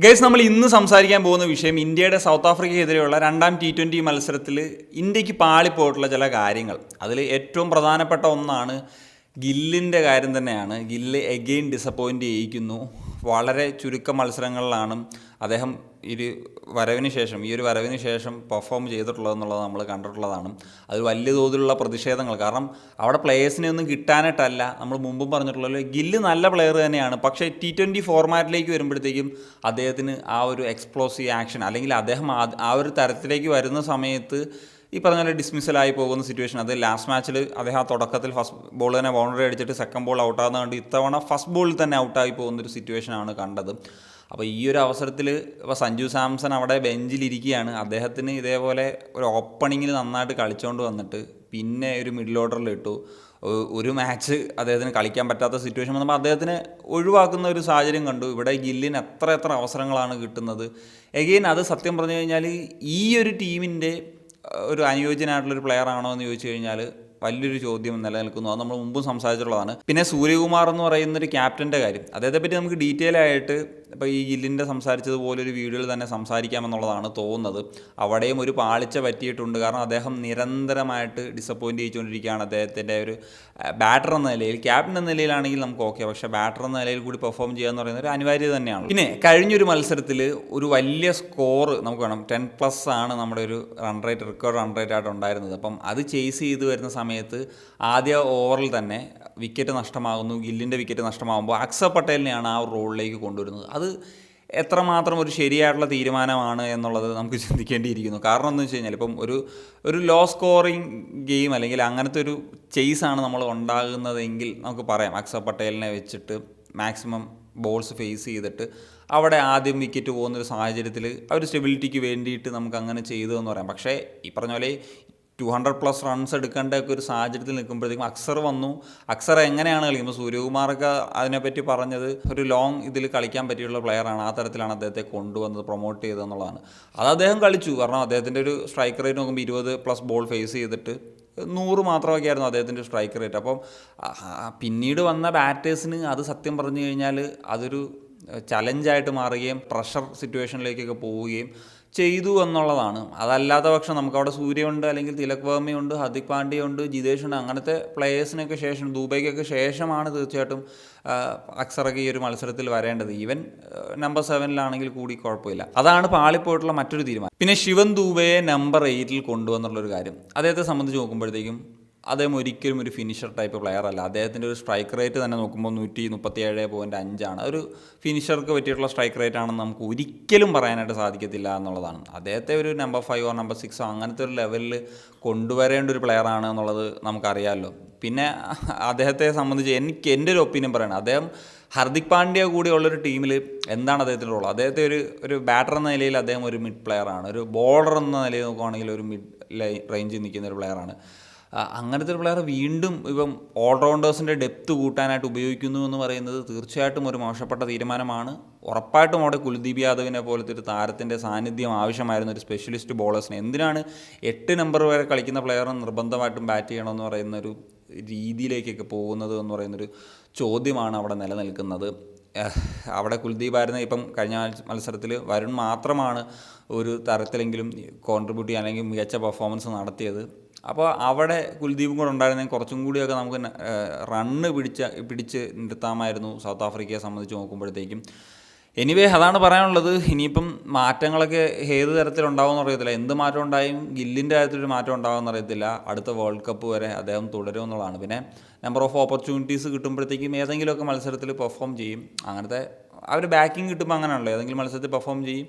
Guys, നമ്മൾ ഇന്ന് സംസാരിക്കാൻ പോകുന്ന വിഷയം ഇന്ത്യയുടെ സൗത്ത് ആഫ്രിക്കയ്ക്കെതിരെയുള്ള രണ്ടാം T20 മത്സരത്തിൽ ഇന്ത്യക്ക് പാളിപ്പോയിട്ടുള്ള ചില കാര്യങ്ങൾ. അതിൽ ഏറ്റവും പ്രധാനപ്പെട്ട ഒന്നാണ് ഗില്ലിൻ്റെ കാര്യം തന്നെയാണ്. ഗില്ല് എഗെയിൻ ഡിസപ്പോയിൻ്റ് ചെയ്യിക്കുന്നു. വളരെ ചുരുക്കം മത്സരങ്ങളിലാണ് അദ്ദേഹം ഈ ഒരു വരവിന് ശേഷം പെർഫോം ചെയ്തിട്ടുള്ളതെന്നുള്ളത് നമ്മൾ കണ്ടിട്ടുള്ളതാണ്. അത് വലിയ തോതിലുള്ള പ്രതിഷേധങ്ങൾ, കാരണം അവിടെ പ്ലേയേഴ്സിനെ ഒന്നും കിട്ടാനായിട്ടല്ല. നമ്മൾ മുമ്പും പറഞ്ഞിട്ടുള്ളത് ഗില്ല് നല്ല പ്ലെയർ തന്നെയാണ്, പക്ഷേ T20 ഫോർമാറ്റിലേക്ക് വരുമ്പോഴത്തേക്കും അദ്ദേഹത്തിന് ആ ഒരു എക്സ്പ്ലോസീവ് ആക്ഷൻ, അല്ലെങ്കിൽ അദ്ദേഹം ആ ഒരു തരത്തിലേക്ക് വരുന്ന സമയത്ത് ഈ പറഞ്ഞ പോലെ ഡിസ്മിസലായി പോകുന്ന സിറ്റുവേഷൻ. അത് ലാസ്റ്റ് മാച്ചിൽ അദ്ദേഹം ആ തുടക്കത്തിൽ ഫസ്റ്റ് ബോൾ തന്നെ ബൗണ്ടറി അടിച്ചിട്ട് സെക്കൻഡ് ബോൾ ഔട്ടാകുന്ന കണ്ട് ഇത്തവണ ഫസ്റ്റ് ബോളിൽ തന്നെ ഔട്ടായി പോകുന്നൊരു സിറ്റുവേഷനാണ് കണ്ടത്. അപ്പോൾ ഈ ഒരു അവസരത്തിൽ ഇപ്പോൾ സഞ്ജു സാംസൺ അവിടെ ബെഞ്ചിലിരിക്കുകയാണ്. അദ്ദേഹത്തിന് ഇതേപോലെ ഒരു ഓപ്പണിങ്ങിൽ നന്നായിട്ട് കളിച്ചുകൊണ്ട് വന്നിട്ട് പിന്നെ ഒരു മിഡിൽ ഓർഡറിൽ ഇട്ടു. ഒരു മാച്ച് അദ്ദേഹത്തിന് കളിക്കാൻ പറ്റാത്ത സിറ്റുവേഷൻ വന്നപ്പോൾ അദ്ദേഹത്തിനെ ഒഴിവാക്കുന്ന ഒരു സാഹചര്യം കണ്ടു. ഇവിടെ ഗില്ലിന് എത്ര അവസരങ്ങളാണ് കിട്ടുന്നത്. എഗെയിൻ അത് സത്യം പറഞ്ഞു കഴിഞ്ഞാൽ ഈ ഒരു ടീമിൻ്റെ ഒരു അനുയോജ്യനായിട്ടുള്ളൊരു പ്ലെയർ ആണോ എന്ന് ചോദിച്ചു കഴിഞ്ഞാൽ വലിയൊരു ചോദ്യം നിലനിൽക്കുന്നു. അത് നമ്മൾ മുമ്പും സംസാരിച്ചിട്ടുള്ളതാണ്. പിന്നെ സൂര്യകുമാർ എന്ന് പറയുന്നൊരു ക്യാപ്റ്റൻ്റെ കാര്യം, അദ്ദേഹത്തെ പറ്റി നമുക്ക് ഡീറ്റെയിൽ ആയിട്ട് ഇപ്പോൾ ഈ ഗില്ലിൻ്റെ സംസാരിച്ചതുപോലെ ഒരു വീഡിയോയിൽ തന്നെ സംസാരിക്കാമെന്നുള്ളതാണ് തോന്നുന്നത്. അവിടെയും ഒരു പാളിച്ച പറ്റിയിട്ടുണ്ട്. കാരണം അദ്ദേഹം നിരന്തരമായിട്ട് ഡിസപ്പോയിൻ്റ് ചെയ്തുകൊണ്ടിരിക്കുകയാണ്. അദ്ദേഹത്തിൻ്റെ ഒരു ബാറ്റർ എന്ന നിലയിൽ, ക്യാപ്റ്റൻ എന്ന നിലയിലാണെങ്കിൽ നമുക്ക് ഓക്കെ, പക്ഷേ ബാറ്റർ എന്ന നിലയിൽ കൂടി പെർഫോം ചെയ്യുക എന്ന് പറയുന്നത് ഒരു അനിവാര്യത തന്നെയാണ്. പിന്നെ കഴിഞ്ഞൊരു മത്സരത്തിൽ ഒരു വലിയ സ്കോർ നമുക്ക് വേണം, 10+ ആണ് നമ്മുടെ ഒരു റെക്കോർഡ് റൺ റേറ്റ് ആയിട്ട് ഉണ്ടായിരുന്നത്. അപ്പം അത് ചേസ് ചെയ്ത് വരുന്ന സമയത്ത് ആദ്യ ഓവറിൽ തന്നെ വിക്കറ്റ് നഷ്ടമാകുന്നു. ഗില്ലിൻ്റെ വിക്കറ്റ് നഷ്ടമാകുമ്പോൾ അക്സർ പട്ടേലിനെയാണ് ആ റോളിലേക്ക് കൊണ്ടുവരുന്നത്. അത് എത്രമാത്രം ഒരു ശരിയായിട്ടുള്ള തീരുമാനമാണ് എന്നുള്ളത് നമുക്ക് ചിന്തിക്കേണ്ടിയിരിക്കുന്നു. കാരണം എന്ന് വെച്ച് കഴിഞ്ഞാൽ ഇപ്പം ഒരു ലോ സ്കോറിങ് ഗെയിം അല്ലെങ്കിൽ അങ്ങനത്തെ ഒരു ചേസാണ് നമ്മൾ ഉണ്ടാകുന്നതെങ്കിൽ നമുക്ക് പറയാം അക്സർ പട്ടേലിനെ വെച്ചിട്ട് മാക്സിമം ബോൾസ് ഫേസ് ചെയ്തിട്ട് അവിടെ ആദ്യം വിക്കറ്റ് പോകുന്നൊരു സാഹചര്യത്തിൽ ആ ഒരു സ്റ്റെബിലിറ്റിക്ക് വേണ്ടിയിട്ട് നമുക്ക് അങ്ങനെ ചെയ്തു എന്ന് പറയാം. പക്ഷേ ഈ പറഞ്ഞ പോലെ 200+ റൺസ് എടുക്കേണ്ട ഒക്കെ ഒരു സാഹചര്യത്തിൽ നിൽക്കുമ്പോഴത്തേക്കും അക്സർ വന്നു. അക്സർ എങ്ങനെയാണ് കളിക്കുമ്പോൾ സൂര്യകുമാറൊക്കെ അതിനെപ്പറ്റി പറഞ്ഞത് ഒരു ലോങ് ഇതിൽ കളിക്കാൻ പറ്റിയുള്ള പ്ലെയറാണ്, ആ തരത്തിലാണ് അദ്ദേഹത്തെ കൊണ്ടുവന്നത്, പ്രൊമോട്ട് ചെയ്തതെന്നുള്ളതാണ്. അത് അദ്ദേഹം കളിച്ചു. കാരണം അദ്ദേഹത്തിൻ്റെ ഒരു സ്ട്രൈക്ക് റേറ്റ് നോക്കുമ്പോൾ 20+ ബോൾ ഫേസ് ചെയ്തിട്ട് 100 മാത്രമൊക്കെ ആയിരുന്നു അദ്ദേഹത്തിൻ്റെ സ്ട്രൈക്ക് റേറ്റ്. അപ്പം പിന്നീട് വന്ന ബാറ്റേഴ്സിന് അത് സത്യം പറഞ്ഞു കഴിഞ്ഞാൽ അതൊരു ചലഞ്ചായിട്ട് മാറുകയും പ്രഷർ സിറ്റുവേഷനിലേക്കൊക്കെ പോവുകയും ചെയ്തു എന്നുള്ളതാണ്. അതല്ലാത്ത പക്ഷം നമുക്കവിടെ സൂര്യയുണ്ട്, അല്ലെങ്കിൽ തിലക് വർമ്മയുണ്ട്, ഹാർദിക് പാണ്ഡ്യയുണ്ട്, ജിതേഷുണ്ട്. അങ്ങനത്തെ പ്ലേയേഴ്സിനൊക്കെ ശേഷം, ദുബൈക്കൊക്കെ ശേഷമാണ് തീർച്ചയായിട്ടും അക്സറൊക്കെ ഈ ഒരു മത്സരത്തിൽ വരേണ്ടത്. ഈവൻ നമ്പർ 7-ലാണെങ്കിൽ കൂടി കുഴപ്പമില്ല. അതാണ് പാളിപ്പോയിട്ടുള്ള മറ്റൊരു തീരുമാനം. പിന്നെ ശിവൻ ദുബെയെ നമ്പർ 8-ൽ കൊണ്ടുവന്നുള്ളൊരു കാര്യം, അദ്ദേഹത്തെ സംബന്ധിച്ച് നോക്കുമ്പോഴത്തേക്കും അദ്ദേഹം ഒരിക്കലും ഒരു ഫിനിഷർ ടൈപ്പ് പ്ലെയർ അല്ല. അദ്ദേഹത്തിൻ്റെ ഒരു സ്ട്രൈക്ക് റേറ്റ് തന്നെ നോക്കുമ്പോൾ 137.5 ഒരു ഫിനിഷർക്ക് പറ്റിയിട്ടുള്ള സ്ട്രൈക്ക് റേറ്റ് ആണെന്ന് നമുക്ക് ഒരിക്കലും പറയാനായിട്ട് സാധിക്കത്തില്ല എന്നുള്ളതാണ്. അദ്ദേഹത്തെ ഒരു നമ്പർ 5 നമ്പർ 6 അങ്ങനത്തെ ഒരു ലെവലിൽ കൊണ്ടുവരേണ്ട ഒരു പ്ലെയർ ആണ് എന്നുള്ളത് നമുക്കറിയാമല്ലോ. പിന്നെ അദ്ദേഹത്തെ സംബന്ധിച്ച് എൻ്റെ ഒരു ഒപ്പീനിയൻ പറയണം, അദ്ദേഹം ഹാർദിക് പാണ്ഡ്യ കൂടിയുള്ളൊരു ടീമിൽ എന്താണ് അദ്ദേഹത്തിൻ്റെ റോൾ? അദ്ദേഹത്തെ ഒരു ബാറ്റർ എന്ന നിലയിൽ അദ്ദേഹം ഒരു മിഡ് പ്ലെയറാണ്. ഒരു ബോളർ എന്ന നിലയിൽ നോക്കുകയാണെങ്കിൽ ഒരു മിഡ് റേഞ്ചിൽ നിൽക്കുന്ന ഒരു പ്ലെയറാണ്. അങ്ങനത്തെ ഒരു പ്ലെയർ വീണ്ടും ഇപ്പം ഓൾറൗണ്ടേഴ്സിൻ്റെ ഡെപ്ത് കൂട്ടാനായിട്ട് ഉപയോഗിക്കുന്നു എന്ന് പറയുന്നത് തീർച്ചയായിട്ടും ഒരു മോശപ്പെട്ട തീരുമാനമാണ്. ഉറപ്പായിട്ടും അവിടെ കുൽദീപ് യാദവിനെ പോലത്തെ ഒരു താരത്തിൻ്റെ സാന്നിധ്യം ആവശ്യമായിരുന്നു, ഒരു സ്പെഷ്യലിസ്റ്റ് ബോളേഴ്സിന്. എന്തിനാണ് 8 നമ്പർ വരെ കളിക്കുന്ന പ്ലെയർ നിർബന്ധമായിട്ടും ബാറ്റ് ചെയ്യണമെന്ന് പറയുന്നൊരു രീതിയിലേക്കൊക്കെ പോകുന്നത് എന്ന് പറയുന്നൊരു ചോദ്യമാണ് അവിടെ നിലനിൽക്കുന്നത്. അവിടെ കുൽദീപായിരുന്നു. ഇപ്പം കഴിഞ്ഞ മത്സരത്തിൽ വരുൺ മാത്രമാണ് ഒരു തരത്തിലെങ്കിലും കോൺട്രിബ്യൂട്ട് ചെയ്യാൻ അല്ലെങ്കിൽ മികച്ച പെർഫോമൻസ് നടത്തിയത്. അപ്പോൾ അവിടെ കുൽദീപും കൂടെ ഉണ്ടായിരുന്നെങ്കിൽ കുറച്ചും കൂടിയൊക്കെ നമുക്ക് റണ്ണ് പിടിച്ച് നിർത്താമായിരുന്നു സൗത്ത് ആഫ്രിക്കയെ സംബന്ധിച്ച് നോക്കുമ്പോഴത്തേക്കും. എനിവേ, അതാണ് പറയാനുള്ളത്. ഇനിയിപ്പം മാറ്റങ്ങളൊക്കെ ഏത് തരത്തിലുണ്ടാവുമെന്ന് അറിയത്തില്ല. എന്ത് മാറ്റം ഉണ്ടായും ഗില്ലിൻ്റെ കാര്യത്തിലൊരു മാറ്റം ഉണ്ടാകുമെന്ന് അറിയത്തില്ല. അടുത്ത വേൾഡ് കപ്പ് വരെ അദ്ദേഹം തുടരുമെന്നുള്ളതാണ്. പിന്നെ നമ്പർ ഓഫ് ഓപ്പർച്യൂണിറ്റീസ് കിട്ടുമ്പോഴത്തേക്കും ഏതെങ്കിലുമൊക്കെ മത്സരത്തിൽ പെർഫോം ചെയ്യും. അങ്ങനത്തെ അവർ ബാക്കിങ് കിട്ടുമ്പോൾ അങ്ങനെയാണല്ലോ, ഏതെങ്കിലും മത്സരത്തിൽ പെർഫോം ചെയ്യും.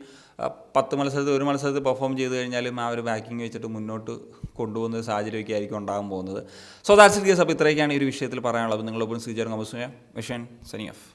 10 മത്സരത്തിൽ ഒരു മത്സരത്തിൽ പെർഫോം ചെയ്ത് കഴിഞ്ഞാലും ആ ഒരു ബാക്കിങ് വെച്ചിട്ട് മുന്നോട്ട് കൊണ്ടുപോകുന്ന സാഹചര്യമൊക്കെ ആയിരിക്കും ഉണ്ടാകാൻ പോകുന്നത്. So that's it guys. അപ്പോൾ ഇത്രയൊക്കെയാണ് ഈ ഒരു വിഷയത്തിൽ പറയാനുള്ളത്. നിങ്ങളൊപ്പം സ്വീകരിക്കാൻ മിഷൻ സനി ഓഫ്.